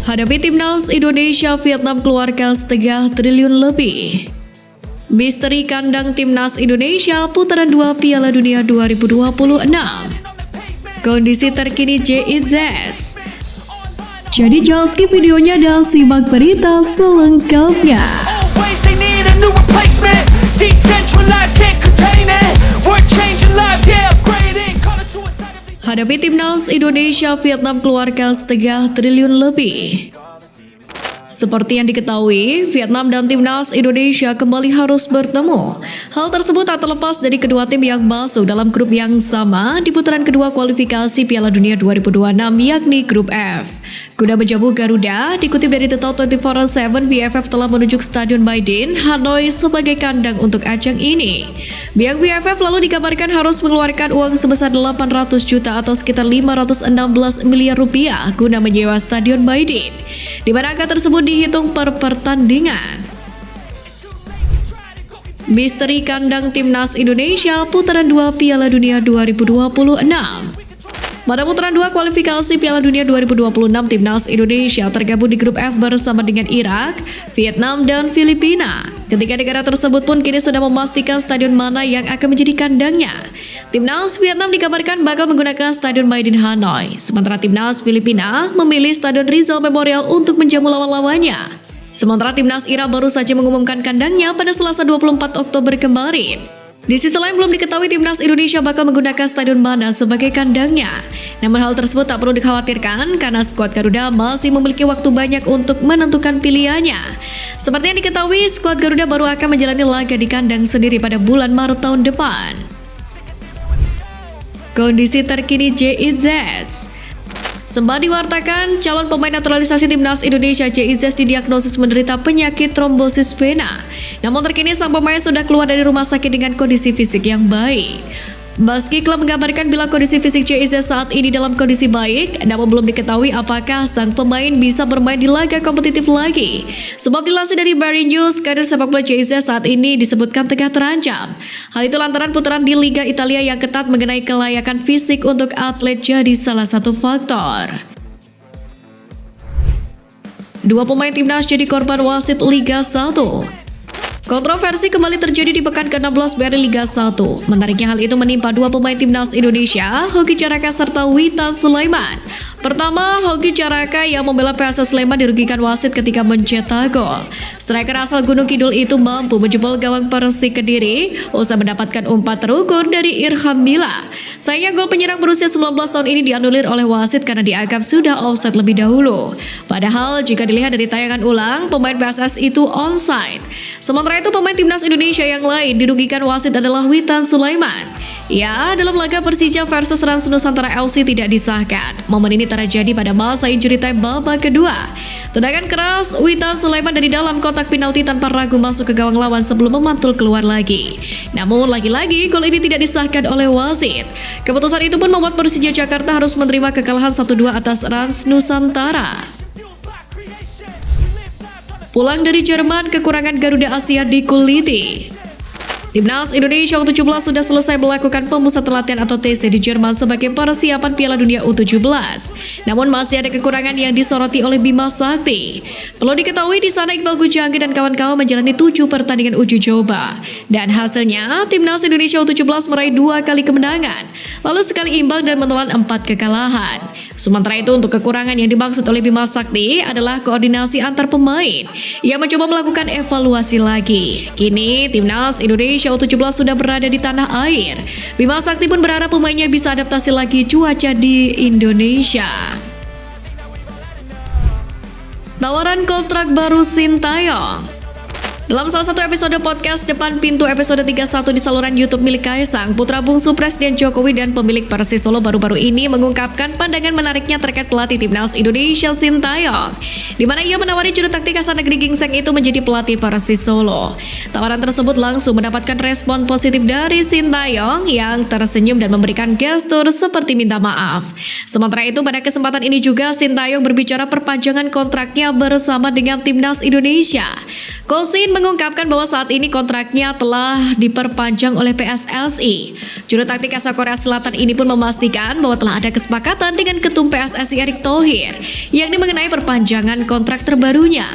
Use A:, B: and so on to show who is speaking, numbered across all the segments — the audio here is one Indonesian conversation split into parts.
A: Hadapi timnas Indonesia, Vietnam keluarkan setengah triliun lebih. Misteri kandang timnas Indonesia putaran 2 Piala Dunia 2026. Kondisi terkini JIZ. Jadi jangan skip videonya dan simak berita selengkapnya. Hadapi timnas Indonesia, Vietnam keluarkan setengah triliun lebih. Seperti yang diketahui, Vietnam dan timnas Indonesia kembali harus bertemu. Hal tersebut tak terlepas dari kedua tim yang masuk dalam grup yang sama di putaran kedua kualifikasi Piala Dunia 2026, yakni grup F. Guna menjamu Garuda, dikutip dari The Top 24/7, VFF telah menunjuk Stadion Maidin, Hanoi sebagai kandang untuk ajang ini. Pihak VFF lalu dikabarkan harus mengeluarkan uang sebesar 800 juta atau sekitar 516 miliar rupiah guna menyewa Stadion Maidin, di mana angka tersebut dihitung per pertandingan. Misteri kandang timnas Indonesia putaran 2 Piala Dunia 2026. Pada putaran 2 kualifikasi Piala Dunia 2026, timnas Indonesia tergabung di grup F bersama dengan Irak, Vietnam, dan Filipina. Ketiga negara tersebut pun kini sudah memastikan stadion mana yang akan menjadi kandangnya. Timnas Vietnam dikabarkan bakal menggunakan Stadion Maidin Hanoi, sementara timnas Filipina memilih Stadion Rizal Memorial untuk menjamu lawan-lawannya. Sementara timnas Irak baru saja mengumumkan kandangnya pada Selasa 24 Oktober kemarin. Di sisi lain belum diketahui timnas Indonesia bakal menggunakan stadion mana sebagai kandangnya. Namun hal tersebut tak perlu dikhawatirkan karena skuad Garuda masih memiliki waktu banyak untuk menentukan pilihannya. Seperti yang diketahui, skuad Garuda baru akan menjalani laga di kandang sendiri pada bulan Maret tahun depan. Kondisi terkini JIZ. Sempat diwartakan, calon pemain naturalisasi timnas Indonesia JIZ didiagnosis menderita penyakit trombosis vena. Namun terkini sang pemain sudah keluar dari rumah sakit dengan kondisi fisik yang baik. Meski klub mengabarkan bila kondisi fisik JIZ saat ini dalam kondisi baik, namun belum diketahui apakah sang pemain bisa bermain di laga kompetitif lagi. Sebab dilansir dari Bari News, karir sepak bola JIZ saat ini disebutkan tengah terancam. Hal itu lantaran putaran di Liga Italia yang ketat mengenai kelayakan fisik untuk atlet jadi salah satu faktor. Dua pemain timnas jadi korban wasit Liga 1. Kontroversi kembali terjadi di pekan ke-16 BRI Liga 1. Menariknya hal itu menimpa dua pemain timnas Indonesia, Hoki Caraka serta Witan Sulaiman. Pertama, Hoki Caraka yang membela PSS Sleman dirugikan wasit ketika mencetak gol. Striker asal Gunung Kidul itu mampu menjebol gawang Persik Kediri usai mendapatkan umpan terukur dari Irham Mila. Sayangnya gol penyerang berusia 19 tahun ini dianulir oleh wasit karena dianggap sudah offside lebih dahulu. Padahal jika dilihat dari tayangan ulang, pemain PSS itu onside. Sementara itu pemain timnas Indonesia yang lain dirugikan wasit adalah Witan Sulaiman. Ya, dalam laga Persija versus Rans Nusantara FC tidak disahkan. Momen ini terjadi pada masa injury time babak kedua. Tendangan keras Witan Sulaiman dari dalam kotak penalti tanpa ragu masuk ke gawang lawan sebelum memantul keluar lagi. Namun lagi-lagi gol ini tidak disahkan oleh wasit. Keputusan itu pun membuat Persija Jakarta harus menerima kekalahan 1-2 atas Rans Nusantara. Pulang dari Jerman, kekurangan Garuda Asia dikuliti. Timnas Indonesia U17 sudah selesai melakukan pemusatan latihan atau TC di Jerman sebagai persiapan Piala Dunia U17. Namun masih ada kekurangan yang disoroti oleh Bima Sakti. Perlu diketahui di sana Iqbal Gujanggi dan kawan-kawan menjalani 7 pertandingan uji coba. Dan hasilnya, Timnas Indonesia U17 meraih 2 kali kemenangan, lalu sekali imbang dan menelan 4 kekalahan. Sementara itu untuk kekurangan yang dimaksud oleh Bima Sakti adalah koordinasi antar pemain. Ia mencoba melakukan evaluasi lagi. Kini Timnas Indonesia U17 sudah berada di tanah air. Bima Sakti pun berharap pemainnya bisa adaptasi lagi cuaca di Indonesia. Tawaran kontrak baru Sintayong. Dalam salah satu episode podcast Depan Pintu episode 31 di saluran YouTube milik Kaisang, putra bungsu Presiden Jokowi dan pemilik Persis Solo baru-baru ini mengungkapkan pandangan menariknya terkait pelatih Timnas Indonesia Sintayong, di mana ia menawari juru taktik asal negeri Gingseng itu menjadi pelatih Persis Solo. Tawaran tersebut langsung mendapatkan respon positif dari Sintayong yang tersenyum dan memberikan gestur seperti minta maaf. Sementara itu pada kesempatan ini juga Sintayong berbicara perpanjangan kontraknya bersama dengan Timnas Indonesia. Kosin mengungkapkan bahwa saat ini kontraknya telah diperpanjang oleh PSSI. Juru taktik asal Korea Selatan ini pun memastikan bahwa telah ada kesepakatan dengan Ketum PSSI Erick Thohir, yakni mengenai perpanjangan kontrak terbarunya.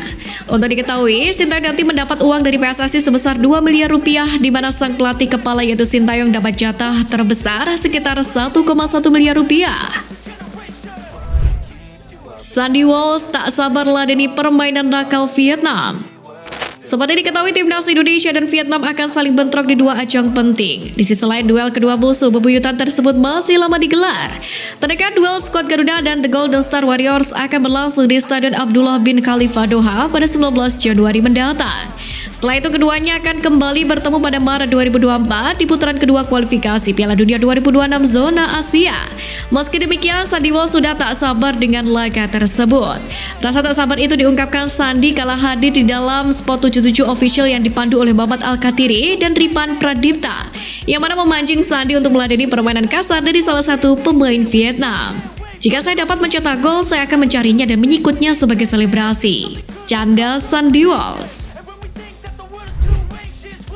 A: Untuk diketahui, Sintayong nanti mendapat uang dari PSSI sebesar 2 miliar rupiah, di mana sang pelatih kepala yaitu Sintayong dapat jatah terbesar sekitar 1,1 miliar rupiah. Sandy Walsh tak sabar ladeni permainan nakal Vietnam. Seperti diketahui, timnas Indonesia dan Vietnam akan saling bentrok di dua ajang penting. Di sisi lain, duel kedua musuh bebuyutan tersebut masih lama digelar. Terdekat duel skuad Garuda dan The Golden Star Warriors akan berlangsung di Stadion Abdullah bin Khalifa Doha pada 19 Januari mendatang. Setelah itu keduanya akan kembali bertemu pada Maret 2024 di putaran kedua kualifikasi Piala Dunia 2026 zona Asia. Meski demikian, Sandy Walsh sudah tak sabar dengan laga tersebut. Rasa tak sabar itu diungkapkan Sandy kala hadir di dalam spot 77 official yang dipandu oleh Mamat Al-Katiri dan Ripan Pradipta, yang mana memancing Sandy untuk meladeni permainan kasar dari salah satu pemain Vietnam. Jika saya dapat mencetak gol, saya akan mencarinya dan menyikutnya sebagai selebrasi. Canda Sandy Walsh.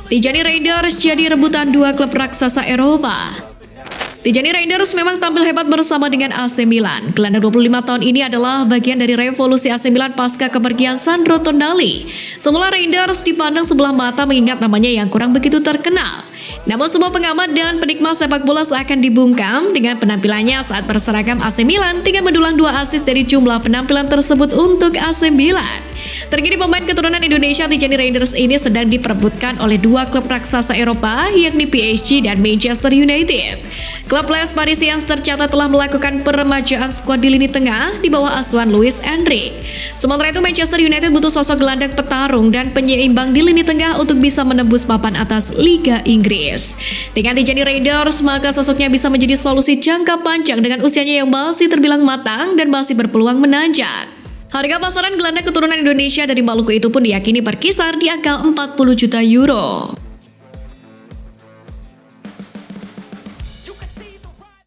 A: Tijani Raiders jadi rebutan dua klub raksasa Eropa. Tijani Raiders memang tampil hebat bersama dengan AC Milan. Gelandang 25 tahun ini adalah bagian dari revolusi AC Milan pasca kepergian Sandro Tonali. Semula Raiders dipandang sebelah mata mengingat namanya yang kurang begitu terkenal. Namun semua pengamat dan penikmat sepak bola seakan dibungkam dengan penampilannya saat berseragam AC Milan dengan mendulang 2 assist dari jumlah penampilan tersebut untuk AC Milan. Terkini pemain keturunan Indonesia Tijani Raiders ini sedang diperebutkan oleh dua klub raksasa Eropa, yakni PSG dan Manchester United. Klub Les Parisiens tercatat telah melakukan peremajaan skuad di lini tengah di bawah asuhan Luis Enrique. Sementara itu Manchester United butuh sosok gelandang petarung dan penyeimbang di lini tengah untuk bisa menembus papan atas Liga Inggris. Dengan Tijani Raiders, maka sosoknya bisa menjadi solusi jangka panjang dengan usianya yang masih terbilang matang dan masih berpeluang menanjak. Harga pasaran gelandang keturunan Indonesia dari Maluku itu pun diyakini berkisar di angka 40 juta euro.